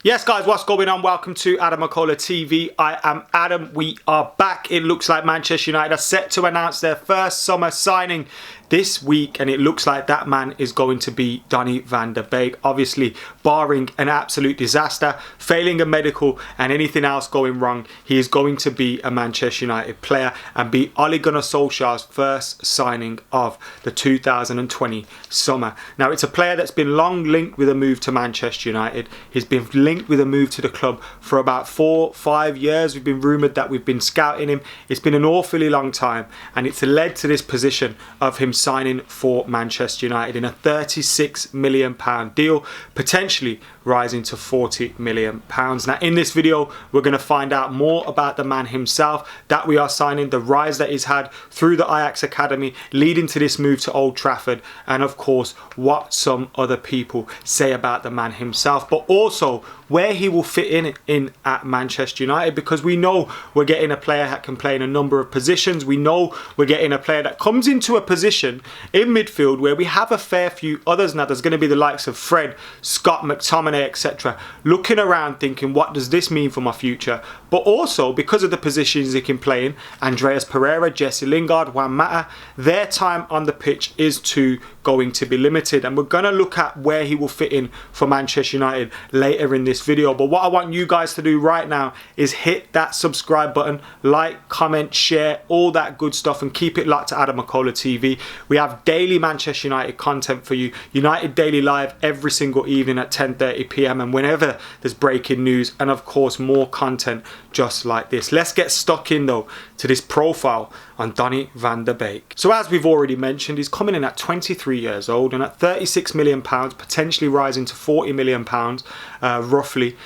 Yes, guys, what's going on? Welcome to Adam McKola TV. I am Adam. We are back. It looks like Manchester United are set to announce their first summer signing this week, and it looks like that man is going to be Donny van der Beek. Obviously, barring an absolute disaster, failing a medical and anything else going wrong, he is going to be a Manchester United player and be Ole Gunnar Solskjaer's first signing of the 2020 summer. Now, it's a player that's been long linked with a move to Manchester United. He's been linked with a move to the club for about 4-5 years. We've been rumoured that we've been scouting him. It's been an awfully long time, and it's led to this position of him signing for Manchester United in a £36 million deal, potentially rising to £40 million. Now, in this video, we're going to find out more about the man himself that we are signing, the rise that he's had through the Ajax Academy, leading to this move to Old Trafford, and of course, what some other people say about the man himself, but also where he will fit in at Manchester United, because we know we're getting a player that can play in a number of positions. We know we're getting a player that comes into a position in midfield where we have a fair few others now. There's going to be the likes of Fred, Scott, McTominay, etc. looking around thinking, what does this mean for my future? But also, because of the positions he can play in, Andreas Pereira, Jesse Lingard, Juan Mata, their time on the pitch is going to be limited, and we're going to look at where he will fit in for Manchester United later in this video. But what I want you guys to do right now is hit that subscribe button, like, comment, share, all that good stuff, and keep it locked to Adam McKola TV. We have daily Manchester United content for you. United Daily Live every single evening at 10:30 PM and whenever there's breaking news, and of course more content just like this. Let's get stuck in though to this profile on Donny van der Beek. So as we've already mentioned, he's coming in at 23 years old, and at £36 million, potentially rising to £40 million roughly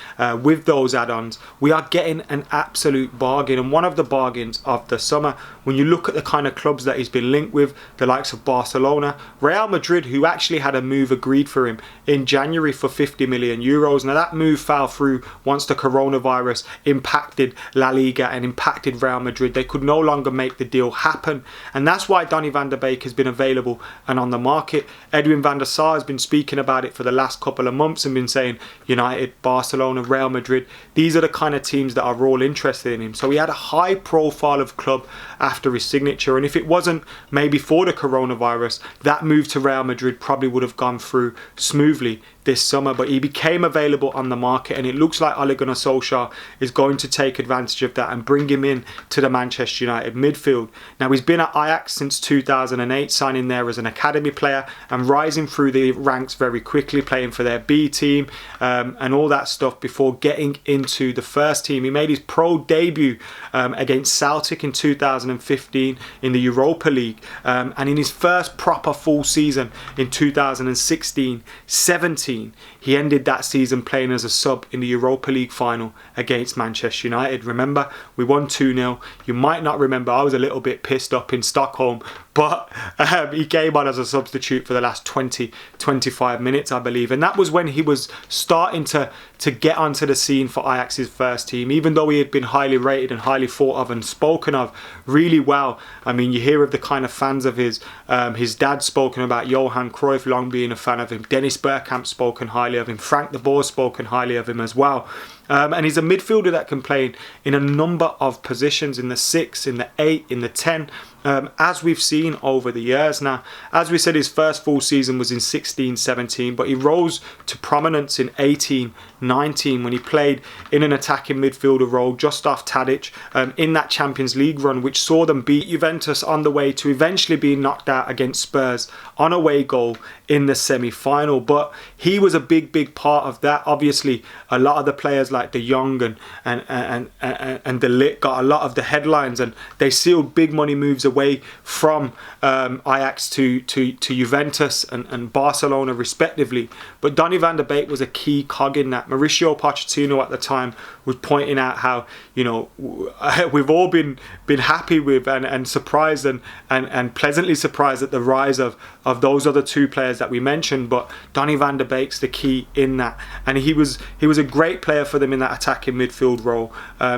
with those add-ons. We are getting an absolute bargain, and one of the bargains of the summer. When you look at the kind of clubs that he's been linked with, the likes of Barcelona, Real Madrid, who actually had a move agreed for him in January for €50 million. Now that move fell through once the coronavirus impacted La Liga and impacted Real Madrid. They could no longer make the deal happen, and that's why Donny van der Beek has been available and on the market. Edwin van der Sar has been speaking about it for the last couple of months and been saying United, Barcelona, Real Madrid, these are the kind of teams that are all interested in him. So he had a high profile of club after his signature, and if it wasn't maybe for the coronavirus, that move to Real Madrid probably would have gone through smoothly this summer. But he became available on the market, and it looks like Ole Gunnar Solskjaer is going to take advantage of that and bring him in to the Manchester United midfield. Now, he's been at Ajax since 2008, signing there as an academy player and rising through the ranks very quickly, playing for their B team and all that stuff before getting into the first team. He made his pro debut against Celtic in 2015 in the Europa League, and in his first proper full season in 2016-17, he ended that season playing as a sub in the Europa League final against Manchester United. Remember, we won 2-0. You might not remember, I was a little bit pissed up in Stockholm, but he came on as a substitute for the last 20-25 minutes, I believe. And that was when he was starting to get onto the scene for Ajax's first team, even though he had been highly rated and highly thought of and spoken of really well. I mean, you hear of the kind of fans of his dad spoken about, Johan Cruyff long being a fan of him, Dennis Bergkamp spoken highly of him, Frank de Boer spoken highly of him as well. And he's a midfielder that can play in a number of positions, in the 6, in the 8, in the 10, as we've seen over the years. Now, as we said, his first full season was in 16-17, but he rose to prominence in 18-19 when he played in an attacking midfielder role just off Tadic in that Champions League run, which saw them beat Juventus on the way to eventually being knocked out against Spurs on away goal in the semi-final. But he was a big part of that. Obviously, a lot of the players like De Jong and De Ligt got a lot of the headlines, and they sealed big money moves away from Ajax to Juventus and Barcelona respectively. But Donny van der Beek was a key cog in that. Mauricio Pochettino at the time was pointing out how, you know, we've all been happy with and surprised and pleasantly surprised at the rise of those other two players players that we mentioned, but Donny van der Beek's the key in that. And he was a great player for them in that attacking midfield role,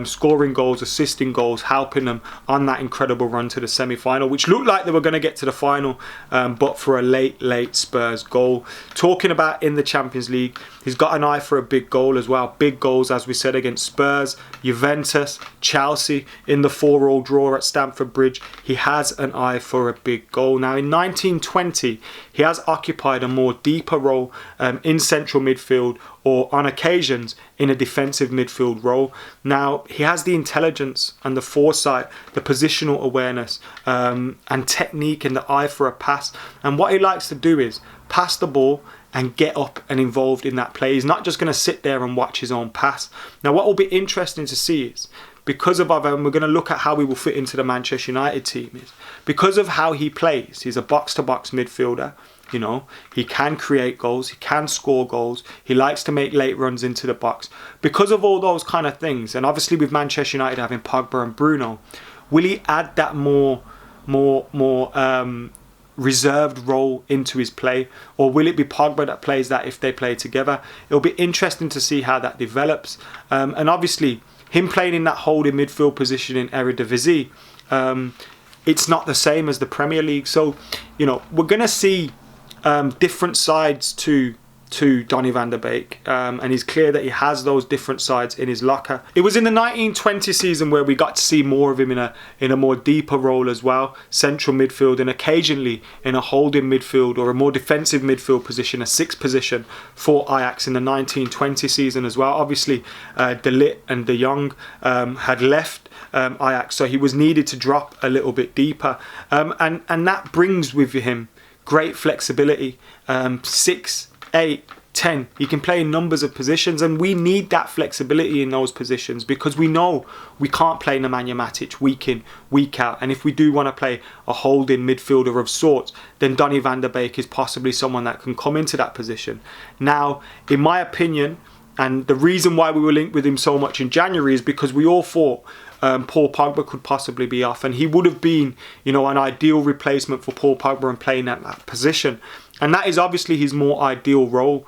scoring goals, assisting goals, helping them on that incredible run to the semi-final, which looked like they were going to get to the final, but for a late Spurs goal. Talking about in the Champions League, he's got an eye for a big goal as well. Big goals, as we said, against Spurs, Juventus, Chelsea in the 4-4 draw at Stamford Bridge. He has an eye for a big goal. Now in 1920, he has occupied a more deeper role in central midfield, or on occasions in a defensive midfield role. Now he has the intelligence and the foresight, the positional awareness and technique, and the eye for a pass. And what he likes to do is pass the ball and get up and involved in that play. He's not just going to sit there and watch his own pass. Now what will be interesting to see is, because of and we're going to look at how he will fit into the Manchester United team, is because of how he plays. He's a box-to-box midfielder. You know, he can create goals, he can score goals, he likes to make late runs into the box. Because of all those kind of things, and obviously with Manchester United having Pogba and Bruno, will he add that more reserved role into his play, or will it be Pogba that plays that if they play together? It'll be interesting to see how that develops. And obviously, him playing in that holding midfield position in Eredivisie, it's not the same as the Premier League. So, you know, we're going to see different sides to Donny van der Beek, and he's clear that he has those different sides in his locker. It was in the 1920 season where we got to see more of him in a more deeper role as well, central midfield, and occasionally in a holding midfield or a more defensive midfield position, a 6th position for Ajax in the 1920 season as well. Obviously, De Ligt and De Jong had left Ajax, so he was needed to drop a little bit deeper, and that brings with him great flexibility. 6, 8, 10. He can play in numbers of positions, and we need that flexibility in those positions because we know we can't play Nemanja Matic week in, week out. And if we do want to play a holding midfielder of sorts, then Donny van der Beek is possibly someone that can come into that position. Now, in my opinion, and the reason why we were linked with him so much in January is because we all thought Paul Pogba could possibly be off, and he would have been, you know, an ideal replacement for Paul Pogba and playing at that position. And that is obviously his more ideal role.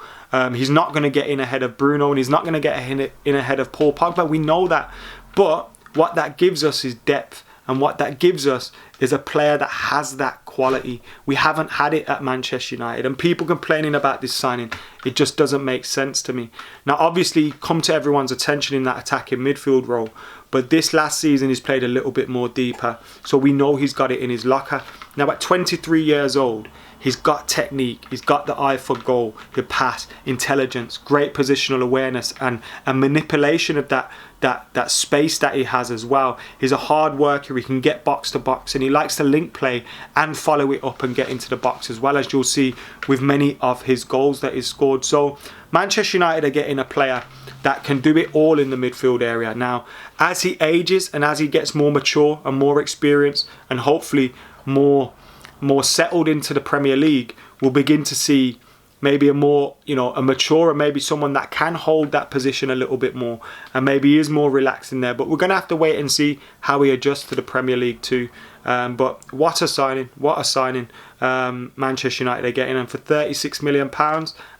He's not going to get in ahead of Bruno, and he's not going to get in ahead of Paul Pogba. We know that. But what that gives us is depth. And what that gives us is a player that has that quality. We haven't had it at Manchester United. And people complaining about this signing, it just doesn't make sense to me. Now, obviously, come to everyone's attention in that attacking midfield role. But this last season, he's played a little bit more deeper. So we know he's got it in his locker. Now, at 23 years old, he's got technique, he's got the eye for goal, the pass, intelligence, great positional awareness, and manipulation of that space that he has as well. He's a hard worker, he can get box to box, and he likes to link play and follow it up and get into the box as well, as you'll see with many of his goals that he's scored. So Manchester United are getting a player that can do it all in the midfield area. Now, as he ages and as he gets more mature and more experienced and hopefully more settled into the Premier League, we'll begin to see maybe a more, you know, a mature, and maybe someone that can hold that position a little bit more, and maybe is more relaxed in there. But we're going to have to wait and see how he adjusts to the Premier League too. But what a signing, Manchester United are getting him for £36 million,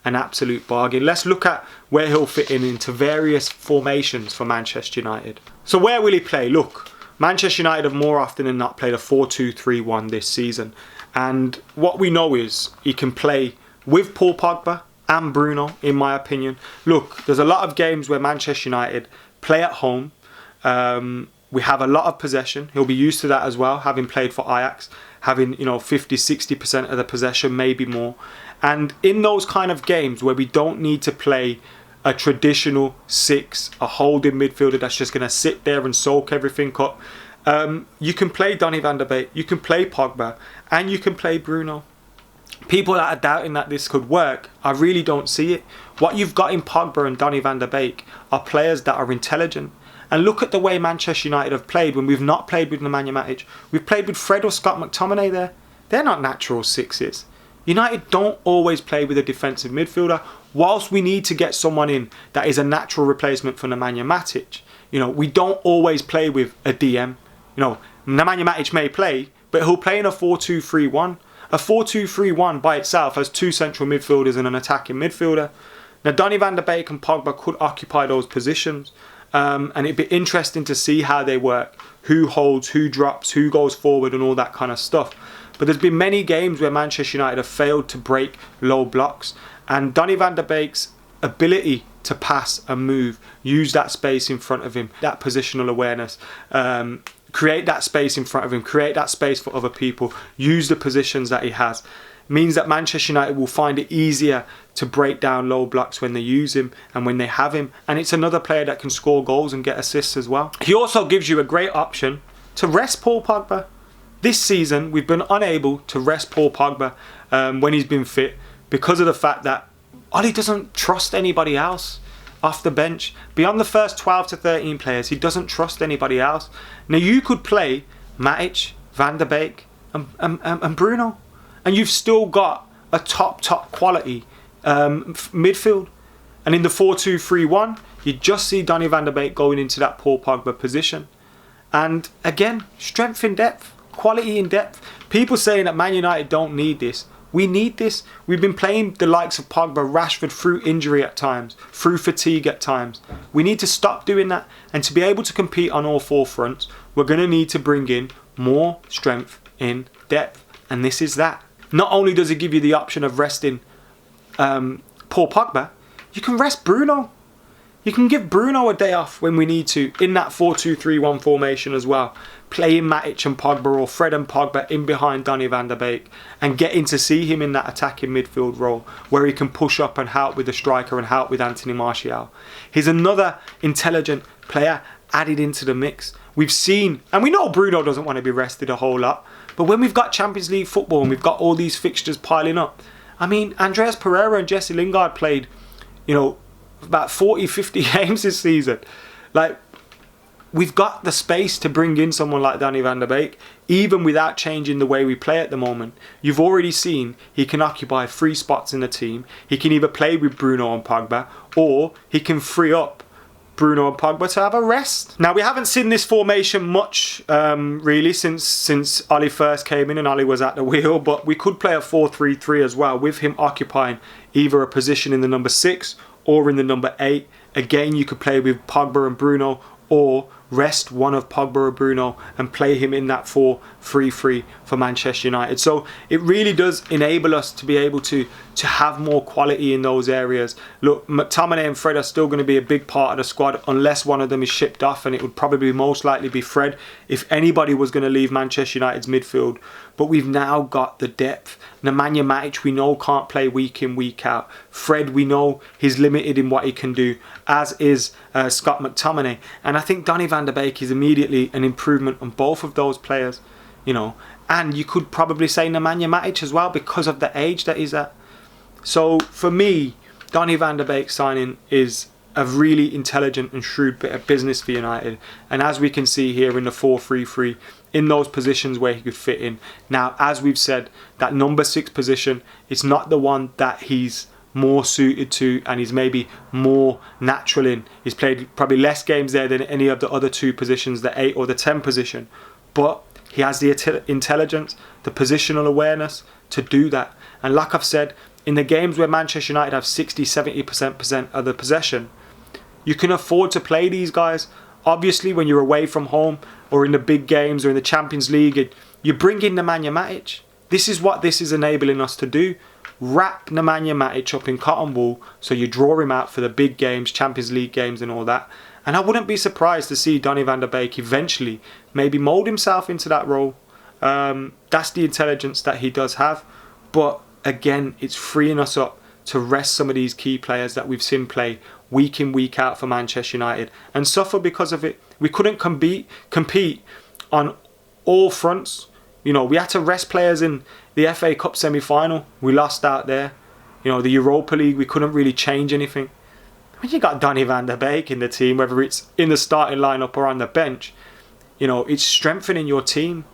an absolute bargain. Let's look at where he'll fit into various formations for Manchester United. So where will he play? Look, Manchester United have more often than not played a 4-2-3-1 this season. And what we know is he can play with Paul Pogba and Bruno, in my opinion. Look, there's a lot of games where Manchester United play at home. We have a lot of possession. He'll be used to that as well, having played for Ajax, having, you know, 50-60% of the possession, maybe more. And in those kind of games where we don't need to play a traditional 6, a holding midfielder that's just going to sit there and soak everything up, you can play Donny van der Beek, you can play Pogba, and you can play Bruno. People that are doubting that this could work, I really don't see it. What you've got in Pogba and Donny van der Beek are players that are intelligent. And look at the way Manchester United have played when we've not played with Nemanja Matic. We've played with Fred or Scott McTominay there. They're not natural 6s. United don't always play with a defensive midfielder. Whilst we need to get someone in that is a natural replacement for Nemanja Matic, you know, we don't always play with a DM. You know, Nemanja Matic may play, but he'll play in a 4-2-3-1. A 4-2-3-1 by itself has 2 central midfielders and an attacking midfielder. Now, Donny van de Beek and Pogba could occupy those positions. And it'd be interesting to see how they work. Who holds, who drops, who goes forward and all that kind of stuff. But there's been many games where Manchester United have failed to break low blocks. And Donny van de Beek's ability to pass and move, use that space in front of him, that positional awareness, create that space in front of him, create that space for other people, use the positions that he has, means that Manchester United will find it easier to break down low blocks when they use him and when they have him. And it's another player that can score goals and get assists as well. He also gives you a great option to rest Paul Pogba. This season, we've been unable to rest Paul Pogba when he's been fit because of the fact that Ole doesn't trust anybody else off the bench. Beyond the first 12 to 13 players, he doesn't trust anybody else. Now, you could play Matic, Van de Beek and Bruno, and you've still got a top quality midfield. And in the 4-2-3-1, you just see Donny van de Beek going into that Paul Pogba position. And again, strength in depth, quality in depth. People saying that Man United don't need this. We need this. We've been playing the likes of Pogba, Rashford through injury at times, through fatigue at times. We need to stop doing that. And to be able to compete on all 4 fronts, we're going to need to bring in more strength in depth. And this is that. Not only does it give you the option of resting Paul Pogba, you can rest Bruno. You can give Bruno a day off when we need to in that 4-2-3-1 formation as well. Playing Matic and Pogba or Fred and Pogba in behind Donny van de Beek and getting to see him in that attacking midfield role where he can push up and help with the striker and help with Anthony Martial. He's another intelligent player added into the mix. We've seen, and we know Bruno doesn't want to be rested a whole lot, but when we've got Champions League football and we've got all these fixtures piling up, I mean, Andreas Pereira and Jesse Lingard played, about 40, 50 games this season. Like, we've got the space to bring in someone like Donny van de Beek, even without changing the way we play at the moment. You've already seen he can occupy 3 spots in the team. He can either play with Bruno and Pogba, or he can free up Bruno and Pogba to have a rest. Now, we haven't seen this formation much, really, since Ole first came in and Ole was at the wheel, but we could play a 4-3-3 as well, with him occupying either a position in the number 6 or in the number 8. Again, you could play with Pogba and Bruno, or rest one of Pogba or Bruno and play him in that 4-3-3 for Manchester United. So it really does enable us to be able to have more quality in those areas. Look, McTominay and Fred are still going to be a big part of the squad unless one of them is shipped off, and it would probably most likely be Fred if anybody was going to leave Manchester United's midfield. But we've now got the depth. Nemanja Matic, we know, can't play week in, week out. Fred, we know he's limited in what he can do, as is Scott McTominay. And I think Donny van de Beek is immediately an improvement on both of those players, And you could probably say Nemanja Matic as well because of the age that he's at. So for me, Donny van de Beek signing is a really intelligent and shrewd bit of business for United. And as we can see here in the 4-3-3, in those positions where he could fit in. Now, as we've said, that number 6 position is not the one that he's more suited to and he's maybe more natural in. He's played probably less games there than any of the other 2 positions, the 8 or the 10 position. But he has the intelligence, the positional awareness to do that. And like I've said, in the games where Manchester United have 60-70% of the possession, you can afford to play these guys. Obviously, when you're away from home or in the big games or in the Champions League, you bring in Nemanja Matic. This is what this is enabling us to do. Wrap Nemanja Matic up in cotton wool so you draw him out for the big games, Champions League games and all that. And I wouldn't be surprised to see Donny van de Beek eventually maybe mould himself into that role. That's the intelligence that he does have. But again, it's freeing us up to rest some of these key players that we've seen play week in, week out for Manchester United and suffer because of it. We couldn't compete on all fronts. We had to rest players in the FA Cup semi-final. We lost out there. The Europa League, we couldn't really change anything. When you got Donny van de Beek in the team, whether it's in the starting lineup or on the bench, it's strengthening your team.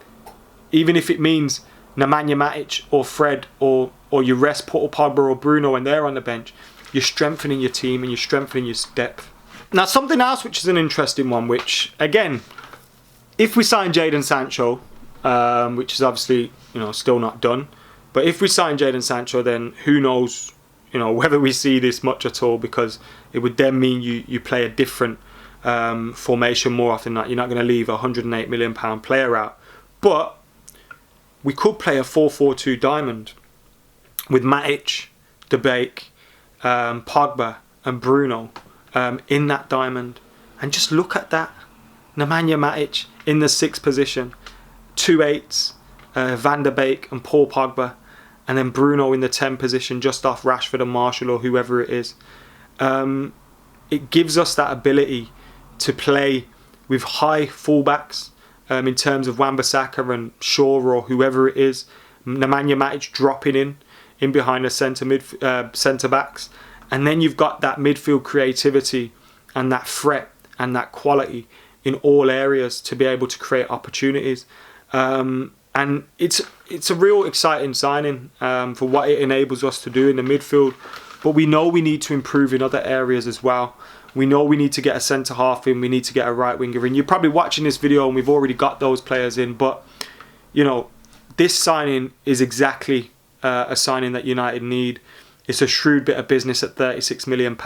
Even if it means Nemanja Matic or Fred or you rest Paul Pogba or Bruno when they're on the bench, you're strengthening your team and you're strengthening your depth. Now, something else which is an interesting one, which, again, if we sign Jadon Sancho, which is obviously, still not done, But if we sign Jadon Sancho, then who knows, you know, whether we see this much at all, because it would then mean you play a different formation more often than not. You're not going to leave a £108 million player out. But we could play a 4-4-2 diamond with Matic, Beek, Pogba and Bruno in that diamond. And just look at that. Nemanja Matic in the 6th position. 2 8s, Van der Beek and Paul Pogba. And then Bruno in the 10th position, just off Rashford and Marshall or whoever it is. It gives us that ability to play with high fullbacks in terms of Wan-Bissaka and Shaw or whoever it is. Nemanja Matic dropping in behind the centre backs. And then you've got that midfield creativity and that threat and that quality in all areas to be able to create opportunities. And it's a real exciting signing for what it enables us to do in the midfield. But we know we need to improve in other areas as well. We know we need to get a centre half in. We need to get a right winger in. You're probably watching this video and we've already got those players in. But, you know, this signing is exactly a signing that United need. It's a shrewd bit of business at £36 million.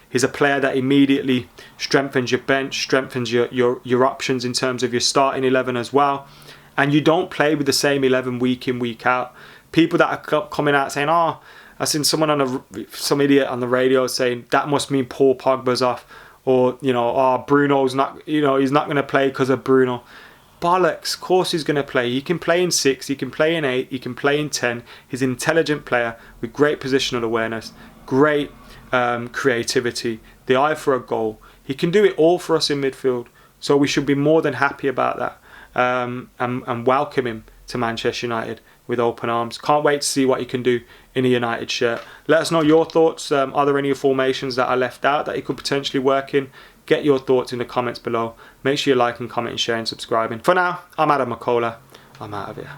He's a player that immediately strengthens your bench, strengthens your options in terms of your starting 11 as well. And you don't play with the same 11 week in, week out. People that are coming out saying, oh, I seen someone some idiot on the radio saying that must mean Paul Pogba's off, or, you know, oh, Bruno's not, you know, he's not going to play because of Bruno. Bollocks, of course he's going to play. He can play in 6, he can play in 8, he can play in 10. He's an intelligent player with great positional awareness, great creativity, the eye for a goal. He can do it all for us in midfield. So we should be more than happy about that and welcome him to Manchester United with open arms. Can't wait to see what he can do in a United shirt. Let us know your thoughts. Are there any formations that are left out that he could potentially work in? Get your thoughts in the comments below. Make sure you like and comment and share and subscribing. For now, I'm Adam McKola. I'm out of here.